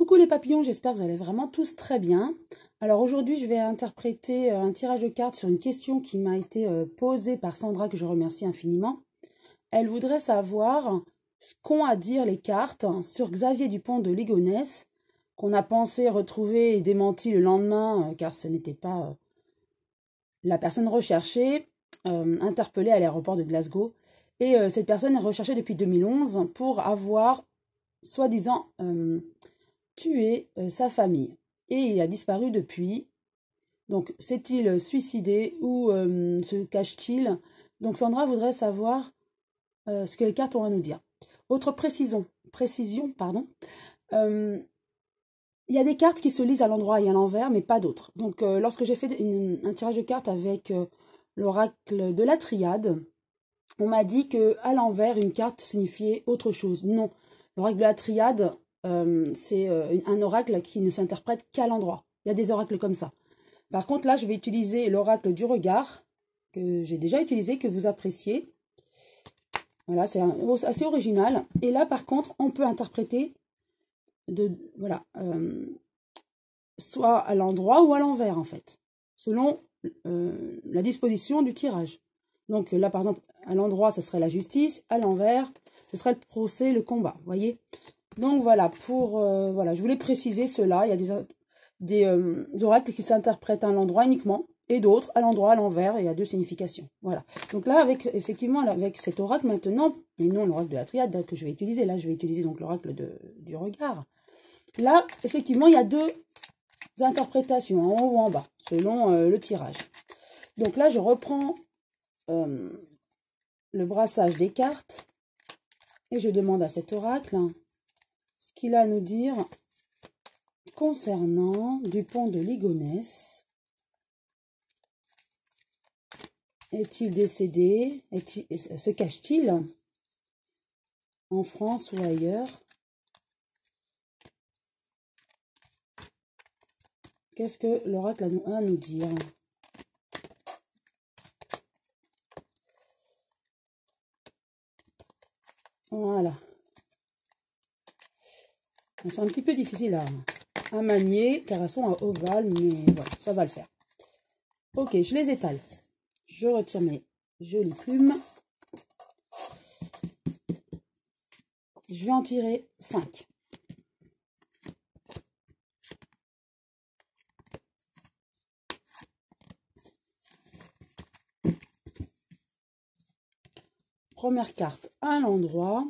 Coucou les papillons, j'espère que vous allez vraiment tous très bien. Alors aujourd'hui, je vais interpréter un tirage de cartes sur une question qui m'a été posée par Sandra, que je remercie infiniment. Elle voudrait savoir ce qu'ont à dire les cartes sur Xavier Dupont de Ligonnès, qu'on a pensé retrouver et démenti le lendemain, car ce n'était pas la personne recherchée, interpellée à l'aéroport de Glasgow. Et cette personne est recherchée depuis 2011 pour avoir, soi-disant, tué sa famille. Et il a disparu depuis. Donc, s'est-il suicidé ou se cache-t-il? Donc, Sandra voudrait savoir ce que les cartes ont à nous dire. Autre précision, pardon. Il y a des cartes qui se lisent à l'endroit et à l'envers, mais pas d'autres. Donc, lorsque j'ai fait un tirage de cartes avec l'oracle de la triade, on m'a dit que à l'envers, une carte signifiait autre chose. Non, l'oracle de la triade, c'est un oracle qui ne s'interprète qu'à l'endroit. Il y a des oracles comme ça. Par contre, là, je vais utiliser l'oracle du regard, que j'ai déjà utilisé, que vous appréciez. Voilà, c'est assez original. Et là, par contre, on peut interpréter voilà, soit à l'endroit ou à l'envers, en fait, selon la disposition du tirage. Donc là, par exemple, à l'endroit, ce serait la justice, à l'envers, ce serait le procès, le combat, vous voyez. Donc voilà, voilà, je voulais préciser cela. Il y a des oracles qui s'interprètent à l'endroit uniquement, et d'autres à l'endroit, à l'envers, et il y a deux significations. Voilà. Donc là, effectivement, avec cet oracle maintenant, et non l'oracle de la triade que je vais utiliser, là je vais utiliser donc l'oracle du regard. Là, effectivement, il y a deux interprétations, en haut ou en bas, selon le tirage. Donc là, je reprends le brassage des cartes, et je demande à cet oracle ce qu'il a à nous dire concernant Dupont de Ligonnès. Est-il décédé? Se cache-t-il en France ou ailleurs? Qu'est-ce que l'oracle a à nous dire? Voilà. Elles sont un petit peu difficiles à manier, car elles sont à ovale, mais voilà, ça va le faire. Ok, je les étale. Je retire mes jolies plumes. Je vais en tirer 5. Première carte à l'endroit.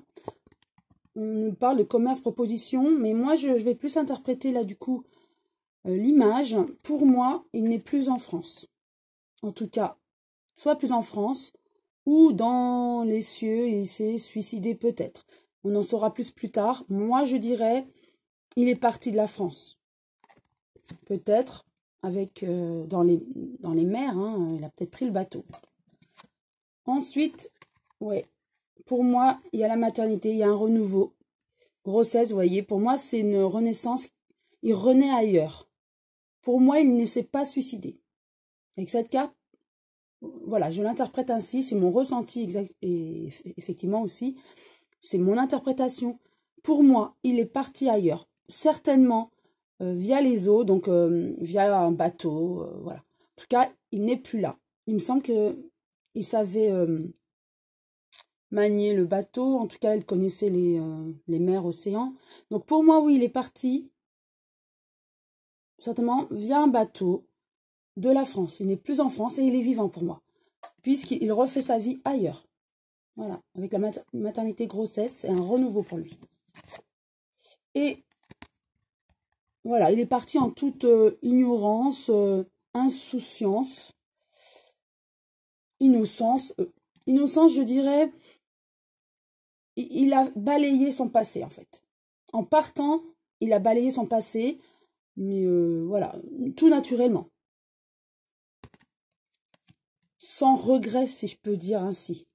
On nous parle de commerce proposition, mais moi je vais plus interpréter là du coup l'image. Pour moi, il n'est plus en France. En tout cas, soit plus en France, ou dans les cieux, il s'est suicidé peut-être. On en saura plus tard. Moi je dirais, il est parti de la France. Peut-être avec dans les mers, hein, il a peut-être pris le bateau. Ensuite, ouais, pour moi, il y a la maternité, il y a un renouveau. Grossesse, vous voyez, pour moi, c'est une renaissance. Il renaît ailleurs. Pour moi, il ne s'est pas suicidé. Avec cette carte, voilà, je l'interprète ainsi. C'est mon ressenti exact et effectivement aussi. C'est mon interprétation. Pour moi, il est parti ailleurs. Certainement via les eaux, donc via un bateau. Voilà. En tout cas, il n'est plus là. Il me semble qu'il savait manier le bateau. En tout cas, il connaissait les mers, océans. Donc pour moi, oui, il est parti certainement via un bateau de la France. Il n'est plus en France et il est vivant pour moi, puisqu'il refait sa vie ailleurs. Voilà, avec la maternité grossesse, c'est un renouveau pour lui. Et voilà, il est parti en toute ignorance, insouciance, innocence. Innocence, je dirais, il a balayé son passé en fait. En partant, il a balayé son passé, mais voilà, tout naturellement. Sans regret, si je peux dire ainsi.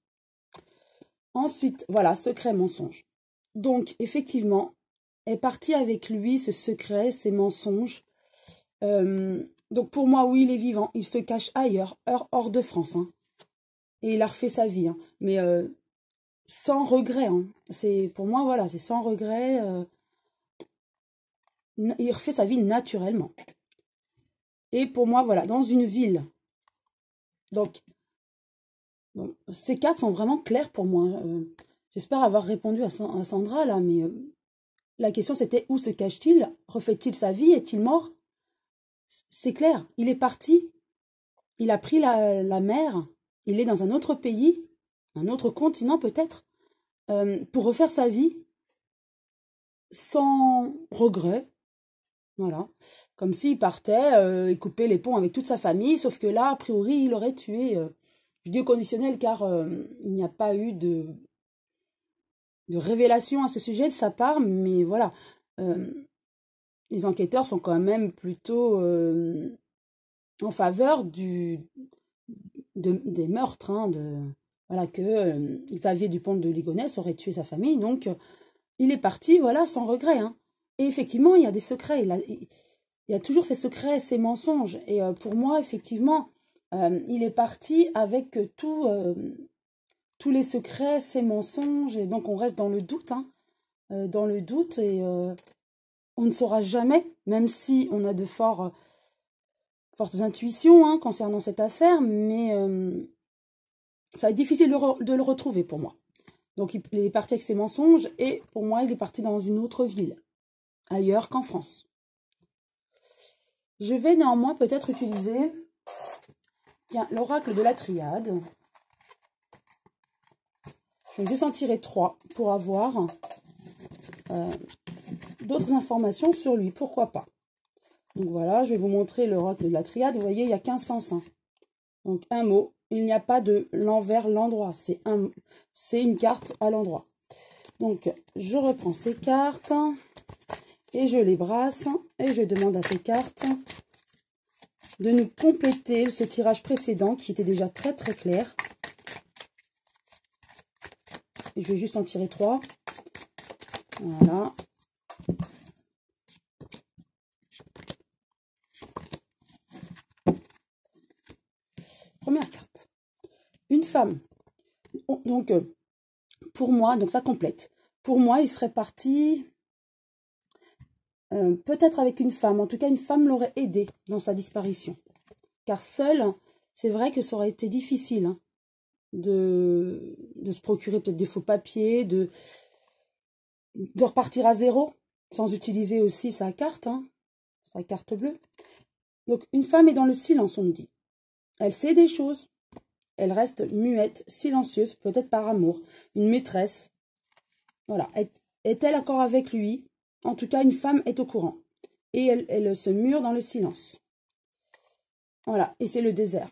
Ensuite, voilà, secret, mensonge. Donc, effectivement, est parti avec lui ce secret, ces mensonges. Donc, pour moi, oui, il est vivant. Il se cache ailleurs, hors de France. Hein. Et il a refait sa vie. Hein. Mais sans regret. Hein. Pour moi, voilà, c'est sans regret. il refait sa vie naturellement. Et pour moi, voilà, dans une ville. Donc, bon, ces cartes sont vraiment claires pour moi. J'espère avoir répondu à Sandra, là, mais la question c'était où se cache-t-il? Refait-il sa vie? Est-il mort? C'est clair, il est parti, il a pris la mer, il est dans un autre pays, un autre continent peut-être, pour refaire sa vie, sans regret, voilà. Comme s'il partait et coupait les ponts avec toute sa famille, sauf que là, a priori, il aurait tué, je dis au conditionnel car il n'y a pas eu de révélation à ce sujet de sa part, mais voilà. Les enquêteurs sont quand même plutôt en faveur des meurtres, hein, voilà, que Xavier Dupont de Ligonnès aurait tué sa famille, donc il est parti, voilà, sans regret, hein. Et effectivement, il y a des secrets, il y a toujours ces secrets, ces mensonges, et pour moi, effectivement, il est parti avec tous les secrets, ces mensonges, et donc on reste dans le doute, hein, et on ne saura jamais, même si on a de fortes intuitions, hein, concernant cette affaire, mais ça va être difficile de le retrouver pour moi. Donc il est parti avec ses mensonges et pour moi il est parti dans une autre ville, ailleurs qu'en France. Je vais néanmoins peut-être utiliser l'oracle de la triade. Je vais juste en tirer 3 pour avoir d'autres informations sur lui, pourquoi pas. Donc voilà, je vais vous montrer l'oracle de la triade. Vous voyez, il n'y a qu'un sens, hein. Donc un mot, il n'y a pas de l'envers, l'endroit. C'est une carte à l'endroit. Donc je reprends ces cartes et je les brasse et je demande à ces cartes de nous compléter ce tirage précédent qui était déjà très très clair. Et je vais juste en tirer 3. Voilà. Première carte. Une femme. Donc, pour moi, donc ça complète. Pour moi, il serait parti peut-être avec une femme. En tout cas, une femme l'aurait aidé dans sa disparition. Car seul, c'est vrai que ça aurait été difficile, hein, de se procurer peut-être des faux papiers, de repartir à zéro, sans utiliser aussi sa carte, hein, sa carte bleue. Donc, une femme est dans le silence, on nous dit. Elle sait des choses. Elle reste muette, silencieuse, peut-être par amour. Une maîtresse. Voilà. Est-elle encore avec lui? En tout cas, une femme est au courant. Et elle se mure dans le silence. Voilà. Et c'est le désert.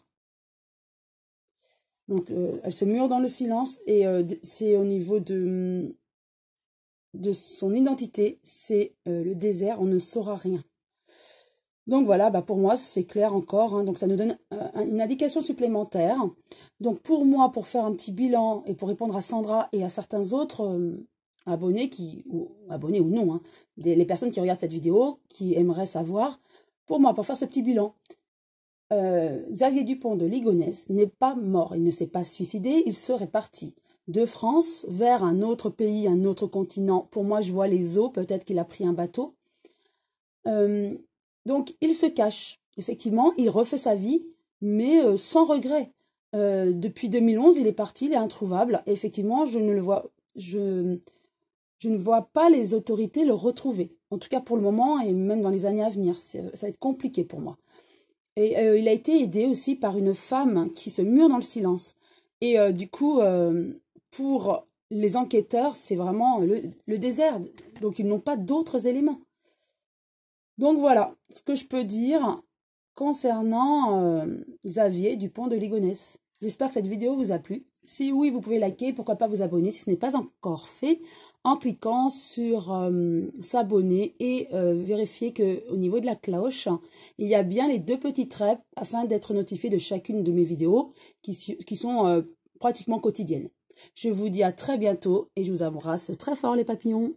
Donc, elle se mure dans le silence. Et c'est au niveau de son identité. C'est le désert. On ne saura rien. Donc voilà, bah pour moi, c'est clair encore, hein. Donc ça nous donne une indication supplémentaire. Donc pour moi, pour faire un petit bilan et pour répondre à Sandra et à certains autres abonnés, abonnés ou non, hein, les personnes qui regardent cette vidéo, qui aimeraient savoir, pour moi, pour faire ce petit bilan, Xavier Dupont de Ligonnès n'est pas mort, il ne s'est pas suicidé, il serait parti de France vers un autre pays, un autre continent. Pour moi, je vois les eaux, peut-être qu'il a pris un bateau. Donc, il se cache. Effectivement, il refait sa vie, mais sans regret. Depuis 2011, il est parti, il est introuvable. Et effectivement, je ne vois pas les autorités le retrouver. En tout cas, pour le moment, et même dans les années à venir. Ça va être compliqué pour moi. Et il a été aidé aussi par une femme qui se mure dans le silence. Et du coup, pour les enquêteurs, c'est vraiment le désert. Donc, ils n'ont pas d'autres éléments. Donc voilà ce que je peux dire concernant Xavier Dupont de Ligonnès. J'espère que cette vidéo vous a plu. Si oui, vous pouvez liker, pourquoi pas vous abonner si ce n'est pas encore fait, en cliquant sur s'abonner et vérifier qu'au niveau de la cloche, il y a bien les 2 petits traits afin d'être notifié de chacune de mes vidéos qui sont pratiquement quotidiennes. Je vous dis à très bientôt et je vous embrasse très fort les papillons.